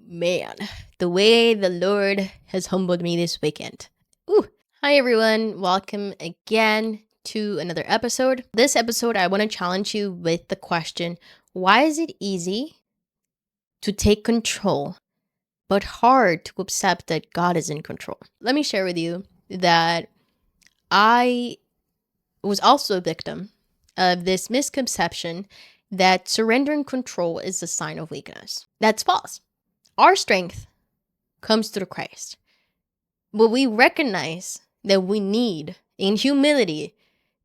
Man, the way the Lord has humbled me this weekend. Ooh. Hi, everyone. Welcome again to another episode. This episode, I want to challenge you with the question, why is it easy to take control, but hard to accept that God is in control? Let me share with you that I was also a victim of this misconception that surrendering control is a sign of weakness. That's false. Our strength comes through Christ. But we recognize that we need, in humility,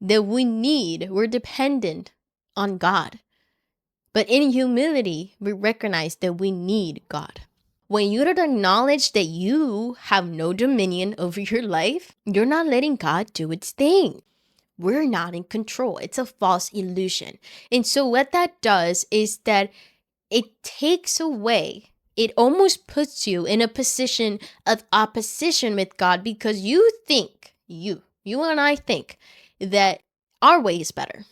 we're dependent on God. But in humility, we recognize that we need God. When you don't acknowledge that you have no dominion over your life, you're not letting God do its thing. We're not in control. It's a false illusion. And so what that does is that it takes away, it almost puts you in a position of opposition with God because you think, you and I think that our way is better.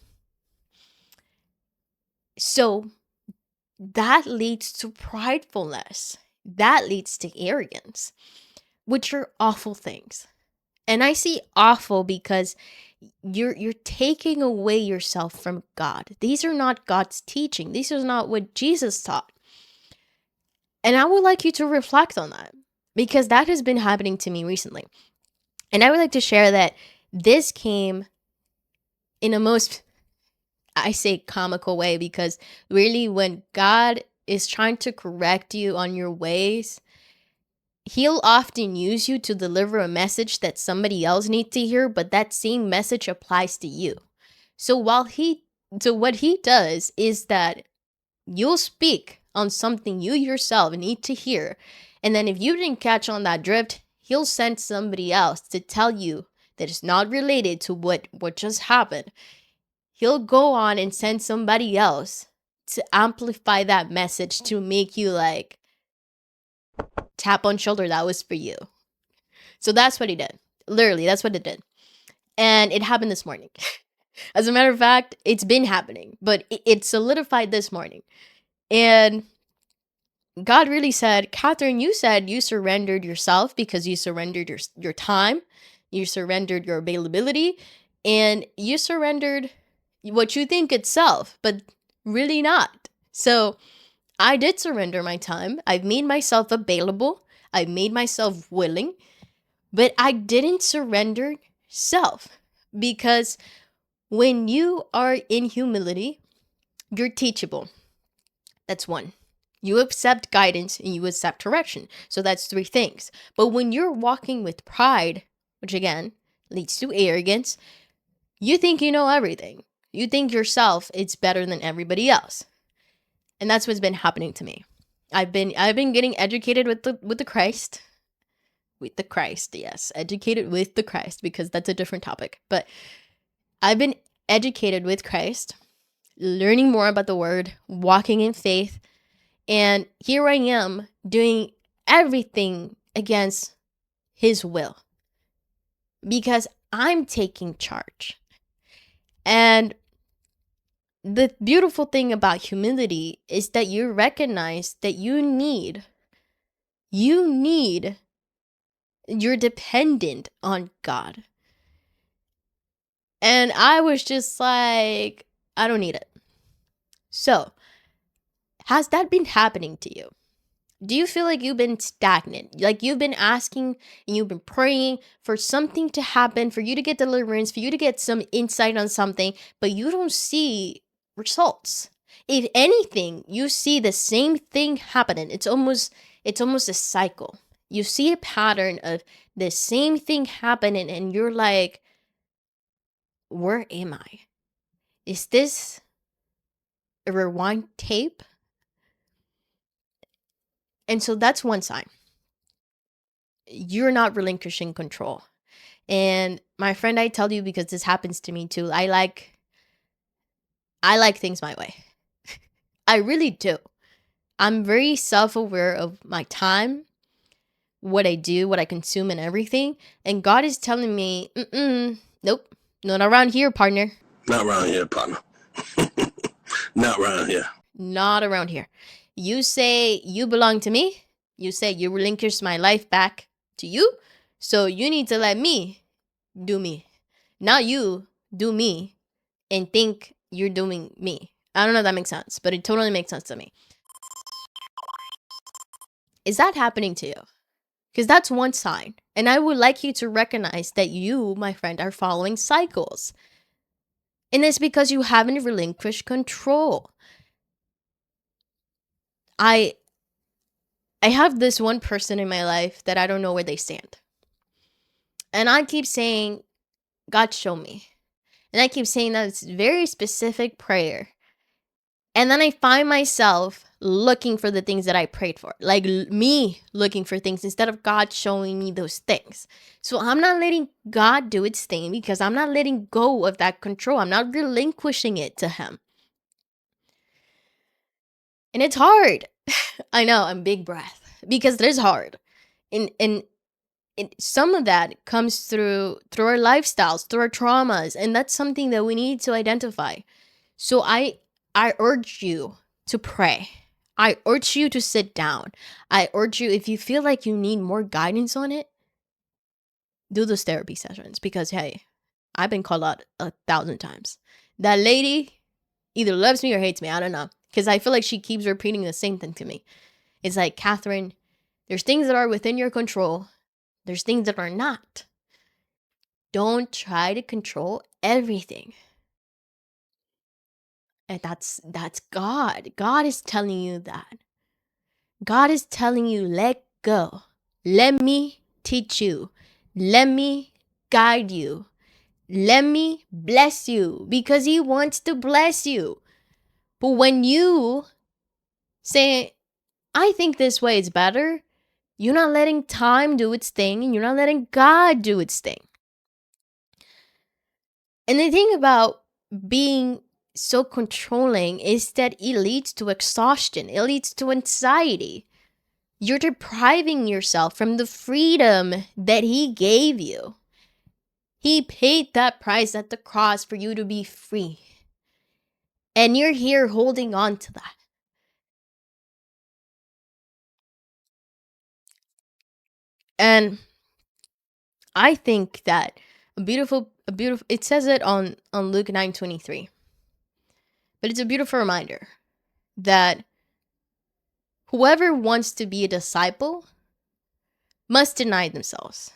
So that leads to pridefulness. That leads to arrogance, which are awful things. And I see awful because you're taking away yourself from God. These are not God's teaching. These are not what Jesus taught. And I would like you to reflect on that because that has been happening to me recently. And I would like to share that this came in a most, I say, comical way, because really when God is trying to correct you on your ways, he'll often use you to deliver a message that somebody else needs to hear, but that same message applies to you. So what he does is that you'll speak on something you yourself need to hear. And then if you didn't catch on that drift, he'll send somebody else to tell you that it's not related to what just happened. He'll go on and send somebody else to amplify that message to make you like tap on shoulder, that was for you. So that's what he did. Literally, that's what it did. And it happened this morning. As a matter of fact, it's been happening, but it solidified this morning. And God really said, Catherine, you said you surrendered yourself because you surrendered your time, you surrendered your availability, and you surrendered what you think itself, but really not. So I did surrender my time. I've made myself available. I've made myself willing, but I didn't surrender self, because when you are in humility, you're teachable. That's one. You accept guidance and you accept direction. So that's three things. But when you're walking with pride, which again leads to arrogance, you think you know everything. You think yourself is better than everybody else. And that's what's been happening to me. I've been getting educated with the Christ. With the Christ, yes. Educated with the Christ, because that's a different topic. But I've been educated with Christ, learning more about the word, walking in faith. And here I am doing everything against his will because I'm taking charge. And the beautiful thing about humility is that you recognize that you're dependent on God. And I was just like, I don't need it. So, has that been happening to you? Do you feel like you've been stagnant? Like you've been asking and you've been praying for something to happen, for you to get deliverance, for you to get some insight on something, but you don't see results. If anything, you see the same thing happening. It's almost a cycle. You see a pattern of the same thing happening and you're like, where am I? Is this a rewind tape? And so that's one sign. You're not relinquishing control. And my friend, I tell you because this happens to me too. I like things my way. I really do. I'm very self-aware of my time, what I do, what I consume and everything. And God is telling me, nope, not around here, partner. Not around here, partner. Not around here. Not around here. You say you belong to me, You say you relinquish my life back to you, so you need to let me do me. Not you do me and think you're doing me. I don't know if that makes sense, but it totally makes sense to me. Is that happening to you? Because that's one sign. And I would like you to recognize that you, my friend, are following cycles. And it's because you haven't relinquished control. I have this one person in my life that I don't know where they stand. And I keep saying, God, show me. And I keep saying that it's very specific prayer. And then I find myself looking for the things that I prayed for, like me looking for things instead of God showing me those things. So I'm not letting God do its thing because I'm not letting go of that control. I'm not relinquishing it to Him. And it's hard. I know, I'm big breath because it is hard. And some of that comes through our lifestyles, through our traumas, and that's something that we need to identify. So I urge you to pray. I urge you to sit down. I urge you, if you feel like you need more guidance on it, do those therapy sessions because hey, I've been called out 1,000 times. That lady either loves me or hates me. I don't know. Because I feel like she keeps repeating the same thing to me. It's like, Catherine, there's things that are within your control. There's things that are not. Don't try to control everything. And that's God. God is telling you that. God is telling you, let go. Let me teach you. Let me guide you. Let me bless you because He wants to bless you. But when you say, I think this way is better, you're not letting time do its thing and you're not letting God do its thing. And the thing about being so controlling is that it leads to exhaustion, it leads to anxiety. You're depriving yourself from the freedom that He gave you. He paid that price at the cross for you to be free. And you're here holding on to that. And I think that it says it on Luke 9:23. But it's a beautiful reminder that whoever wants to be a disciple must deny themselves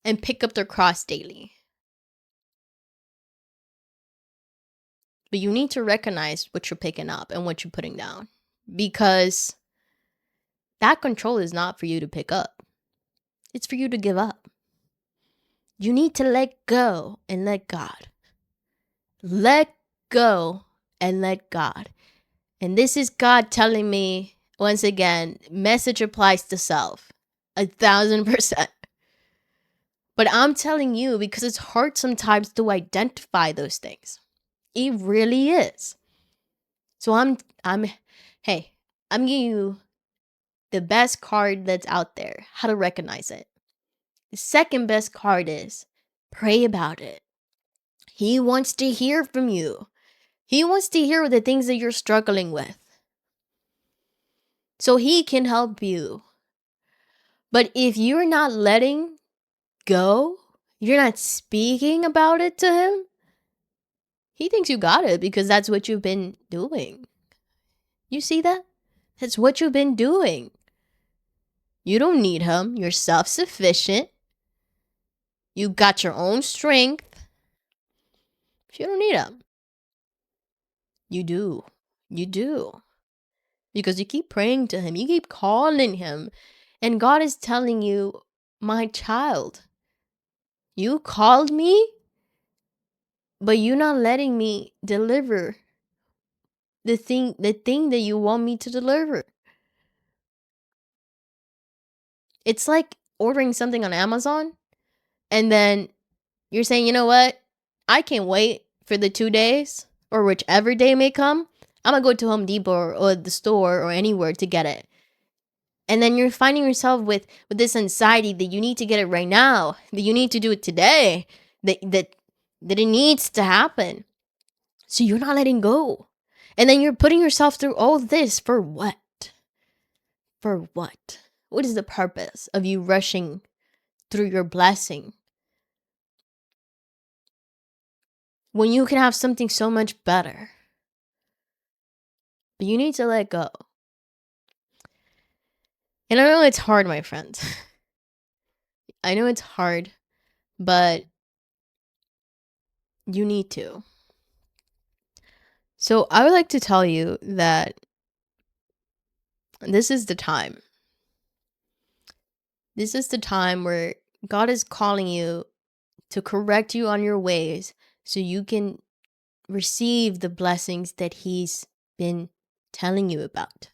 and pick up their cross daily. But you need to recognize what you're picking up and what you're putting down because that control is not for you to pick up. It's for you to give up. You need to let go and let God. Let go and let God. And this is God telling me, once again, message applies to self 1,000%. But I'm telling you because it's hard sometimes to identify those things. It really is. So hey, I'm giving you the best card that's out there, how to recognize it. The second best card is pray about it. He wants to hear from you. He wants to hear the things that you're struggling with. So He can help you. But if you're not letting go, you're not speaking about it to Him, He thinks you got it because that's what you've been doing. You see that? That's what you've been doing. You don't need Him. You're self-sufficient. You got your own strength. You don't need Him. You do. You do. Because you keep praying to Him. You keep calling Him. And God is telling you, my child, you called me, but you're not letting me deliver the thing that you want me to deliver. It's like ordering something on Amazon and then you're saying, you know what? I can't wait for the 2 days or whichever day may come. I'm gonna go to Home Depot or the store or anywhere to get it. And then you're finding yourself with this anxiety that you need to get it right now, that you need to do it today, that it needs to happen. So you're not letting go. And then you're putting yourself through all this for what? For what? What is the purpose of you rushing through your blessing when you can have something so much better? But you need to let go. And I know it's hard, my friends. I know it's hard, but you need to. So I would like to tell you that this is the time. This is the time where God is calling you to correct you on your ways so you can receive the blessings that He's been telling you about.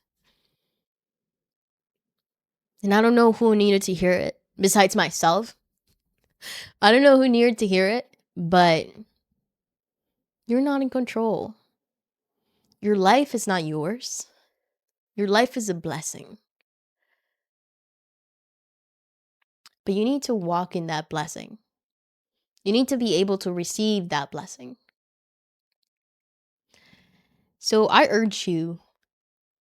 And I don't know who needed to hear it besides myself. I don't know who needed to hear it, but you're not in control. Your life is not yours. Your life is a blessing. But you need to walk in that blessing. You need to be able to receive that blessing. So I urge you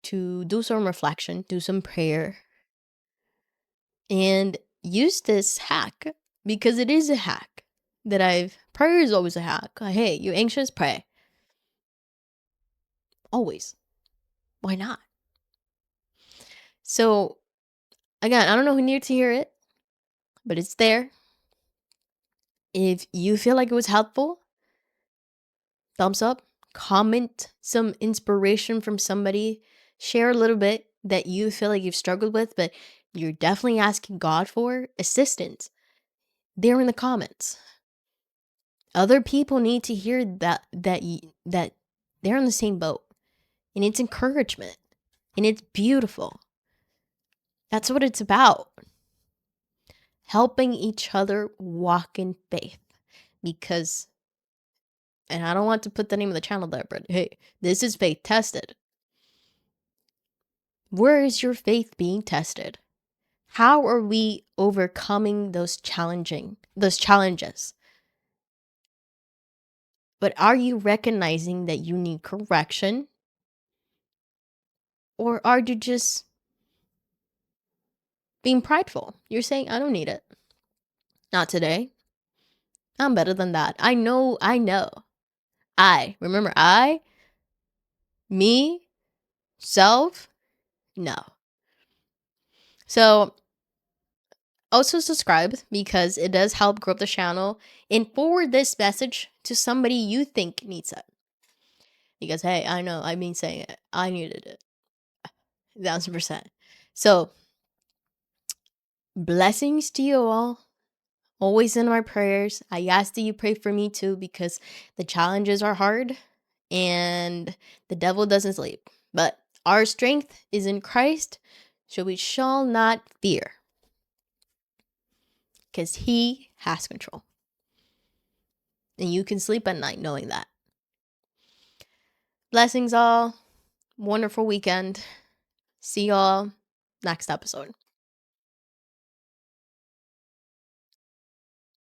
to do some reflection, do some prayer, and use this hack because it is a hack prayer is always a hack. Hey, you anxious? Pray. Always. Why not? So again, I don't know who needed to hear it, but it's there. If you feel like it was helpful, thumbs up, comment some inspiration from somebody, share a little bit that you feel like you've struggled with, but you're definitely asking God for assistance. There in the comments. Other people need to hear that they're in the same boat. And it's encouragement. And it's beautiful. That's what it's about. Helping each other walk in faith. Because, and I don't want to put the name of the channel there, but hey, this is faith tested. Where is your faith being tested? How are we overcoming those challenges? But are you recognizing that you need correction? Or are you just being prideful? You're saying, I don't need it. Not today. I'm better than that. I know. Remember, me, self, no. So also subscribe because it does help grow the channel and forward this message to somebody you think needs it. Because hey, I know I've been saying it. I needed it. 1000%. So blessings to you all. Always in my prayers. I ask that you pray for me too because the challenges are hard and the devil doesn't sleep. But our strength is in Christ, so we shall not fear because He has control. And you can sleep at night knowing that. Blessings all. Wonderful weekend. See y'all next episode.